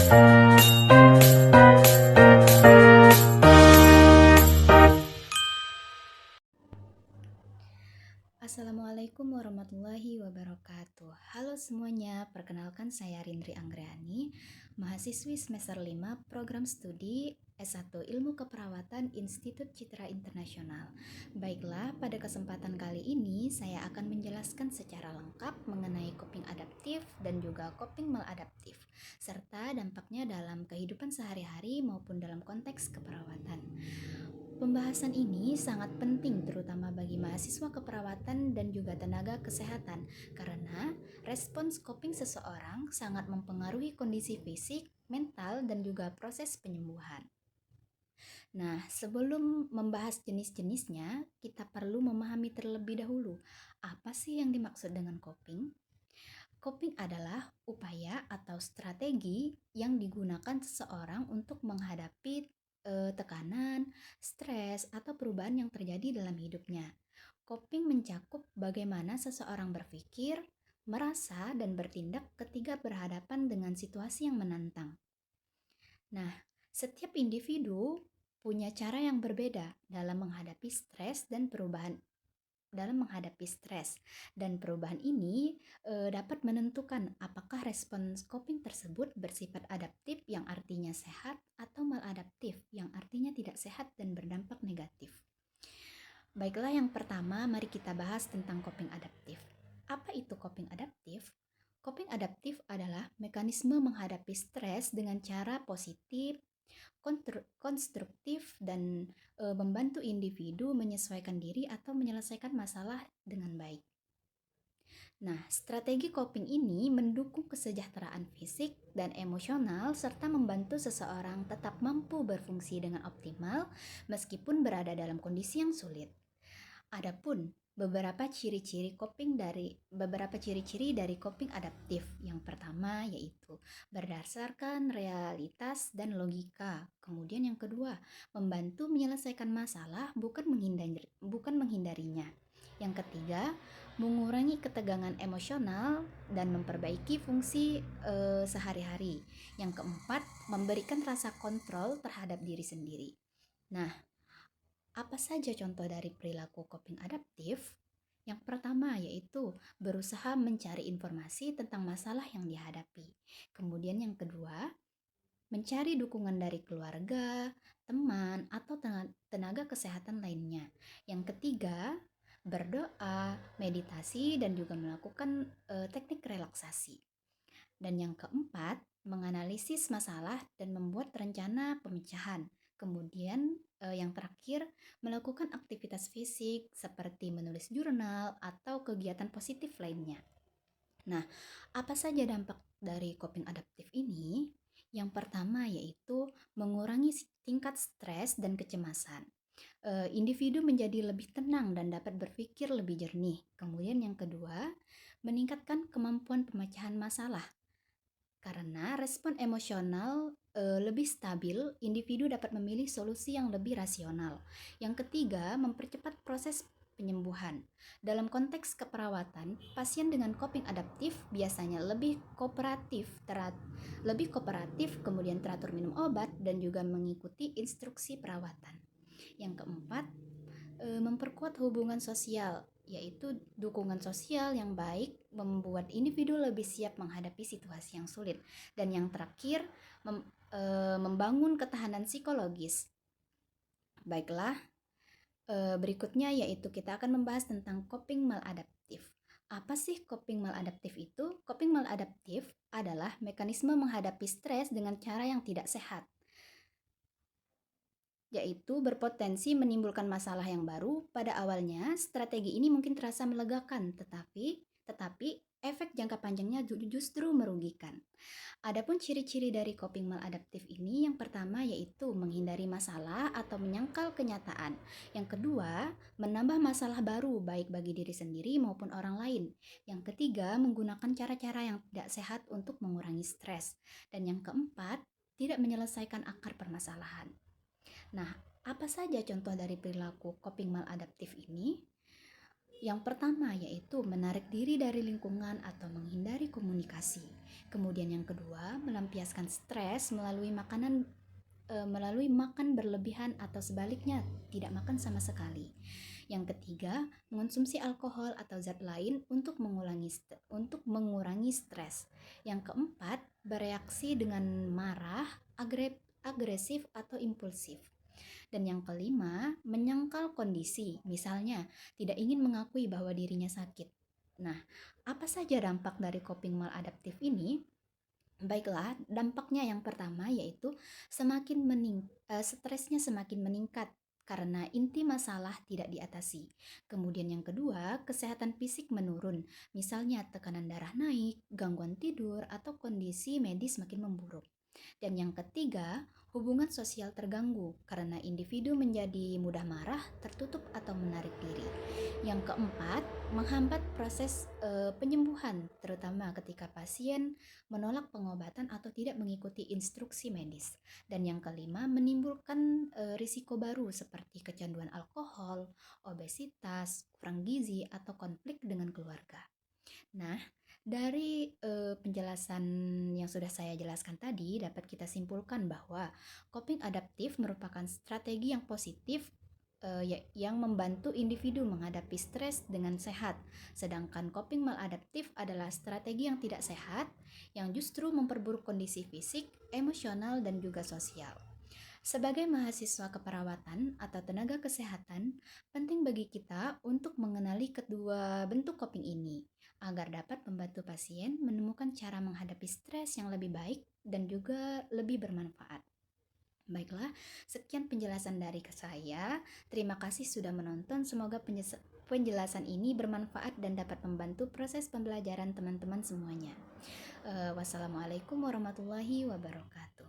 Assalamualaikum warahmatullahi wabarakatuh. Halo semuanya, perkenalkan saya Rindri Anggrani, mahasiswi semester 5 program studi S1 Ilmu Keperawatan Institut Citra Internasional. Baiklah, pada kesempatan kali ini saya akan menjelaskan secara lengkap mengenai coping adaptif dan juga coping maladaptif, serta dampaknya dalam kehidupan sehari-hari maupun dalam konteks keperawatan. Pembahasan ini sangat penting terutama bagi mahasiswa keperawatan dan juga tenaga kesehatan karena respons coping seseorang sangat mempengaruhi kondisi fisik, mental, dan juga proses penyembuhan. Nah, sebelum membahas jenis-jenisnya, kita perlu memahami terlebih dahulu apa sih yang dimaksud dengan coping. Coping adalah upaya atau strategi yang digunakan seseorang untuk menghadapi tekanan, stres, atau perubahan yang terjadi dalam hidupnya. Coping mencakup bagaimana seseorang berpikir, merasa, dan bertindak ketika berhadapan dengan situasi yang menantang. Nah, setiap individu punya cara yang berbeda dalam menghadapi stres dan perubahan ini dapat menentukan apakah respons coping tersebut bersifat adaptif yang artinya sehat atau maladaptif yang artinya tidak sehat dan berdampak negatif. Baiklah, yang pertama mari kita bahas tentang coping adaptif. Apa itu coping adaptif? Coping adaptif adalah mekanisme menghadapi stres dengan cara positif, konstruktif, dan membantu individu menyesuaikan diri atau menyelesaikan masalah dengan baik. Nah, strategi coping ini mendukung kesejahteraan fisik dan emosional serta membantu seseorang tetap mampu berfungsi dengan optimal meskipun berada dalam kondisi yang sulit. Adapun beberapa ciri-ciri dari coping adaptif. Yang pertama yaitu berdasarkan realitas dan logika. Kemudian yang kedua, membantu menyelesaikan masalah bukan menghindarinya. Yang ketiga, mengurangi ketegangan emosional dan memperbaiki fungsi sehari-hari. Yang keempat, memberikan rasa kontrol terhadap diri sendiri. Nah, apa saja contoh dari perilaku coping adaptif? Yang pertama yaitu berusaha mencari informasi tentang masalah yang dihadapi. Kemudian yang kedua, mencari dukungan dari keluarga, teman, atau tenaga kesehatan lainnya. Yang ketiga, berdoa, meditasi, dan juga melakukan teknik relaksasi. Dan yang keempat, menganalisis masalah dan membuat rencana pemecahan. Kemudian yang terakhir, melakukan aktivitas fisik seperti menulis jurnal atau kegiatan positif lainnya. Nah, apa saja dampak dari coping adaptif ini? Yang pertama yaitu mengurangi tingkat stres dan kecemasan. Individu menjadi lebih tenang dan dapat berpikir lebih jernih. Kemudian yang kedua, meningkatkan kemampuan pemecahan masalah. Karena respon emosional lebih stabil, individu dapat memilih solusi yang lebih rasional. Yang ketiga, mempercepat proses penyembuhan. Dalam konteks keperawatan, pasien dengan coping adaptif biasanya lebih kooperatif, kemudian teratur minum obat dan juga mengikuti instruksi perawatan. Yang keempat, memperkuat hubungan sosial, yaitu dukungan sosial yang baik membuat individu lebih siap menghadapi situasi yang sulit. Dan yang terakhir, membangun ketahanan psikologis. Baiklah, berikutnya yaitu kita akan membahas tentang coping maladaptif. Apa sih coping maladaptif itu? Coping maladaptif adalah mekanisme menghadapi stres dengan cara yang tidak sehat, yaitu berpotensi menimbulkan masalah yang baru. Pada awalnya, strategi ini mungkin terasa melegakan, tetapi efek jangka panjangnya justru merugikan. Adapun ciri-ciri dari coping maladaptif ini, yang pertama yaitu menghindari masalah atau menyangkal kenyataan. Yang kedua, menambah masalah baru baik bagi diri sendiri maupun orang lain. Yang ketiga, menggunakan cara-cara yang tidak sehat untuk mengurangi stres. Dan yang keempat, tidak menyelesaikan akar permasalahan. Nah, apa saja contoh dari perilaku coping maladaptif ini? Yang pertama yaitu menarik diri dari lingkungan atau menghindari komunikasi. Kemudian yang kedua, melampiaskan stres melalui makan berlebihan atau sebaliknya tidak makan sama sekali. Yang ketiga, mengonsumsi alkohol atau zat lain untuk mengurangi stres. Yang keempat, bereaksi dengan marah, agresif atau impulsif. Dan yang kelima, menyangkal kondisi, misalnya tidak ingin mengakui bahwa dirinya sakit. Nah, apa saja dampak dari coping maladaptif ini? Baiklah, dampaknya yang pertama yaitu stresnya semakin meningkat karena inti masalah tidak diatasi. Kemudian yang kedua, kesehatan fisik menurun, misalnya tekanan darah naik, gangguan tidur, atau kondisi medis makin memburuk. Dan yang ketiga, hubungan sosial terganggu karena individu menjadi mudah marah, tertutup atau menarik diri. Yang keempat, menghambat proses penyembuhan, terutama ketika pasien menolak pengobatan atau tidak mengikuti instruksi medis. Dan yang kelima, menimbulkan risiko baru seperti kecanduan alkohol, obesitas, kurang gizi, atau konflik dengan keluarga. Nah, dari penjelasan yang sudah saya jelaskan tadi, dapat kita simpulkan bahwa coping adaptif merupakan strategi yang positif yang membantu individu menghadapi stres dengan sehat. Sedangkan coping maladaptif adalah strategi yang tidak sehat, yang justru memperburuk kondisi fisik, emosional, dan juga sosial. Sebagai mahasiswa keperawatan atau tenaga kesehatan, penting bagi kita untuk mengenali kedua bentuk coping ini agar dapat membantu pasien menemukan cara menghadapi stres yang lebih baik dan juga lebih bermanfaat. Baiklah, sekian penjelasan dari saya. Terima kasih sudah menonton. Semoga penjelasan ini bermanfaat dan dapat membantu proses pembelajaran teman-teman semuanya. Wassalamualaikum warahmatullahi wabarakatuh.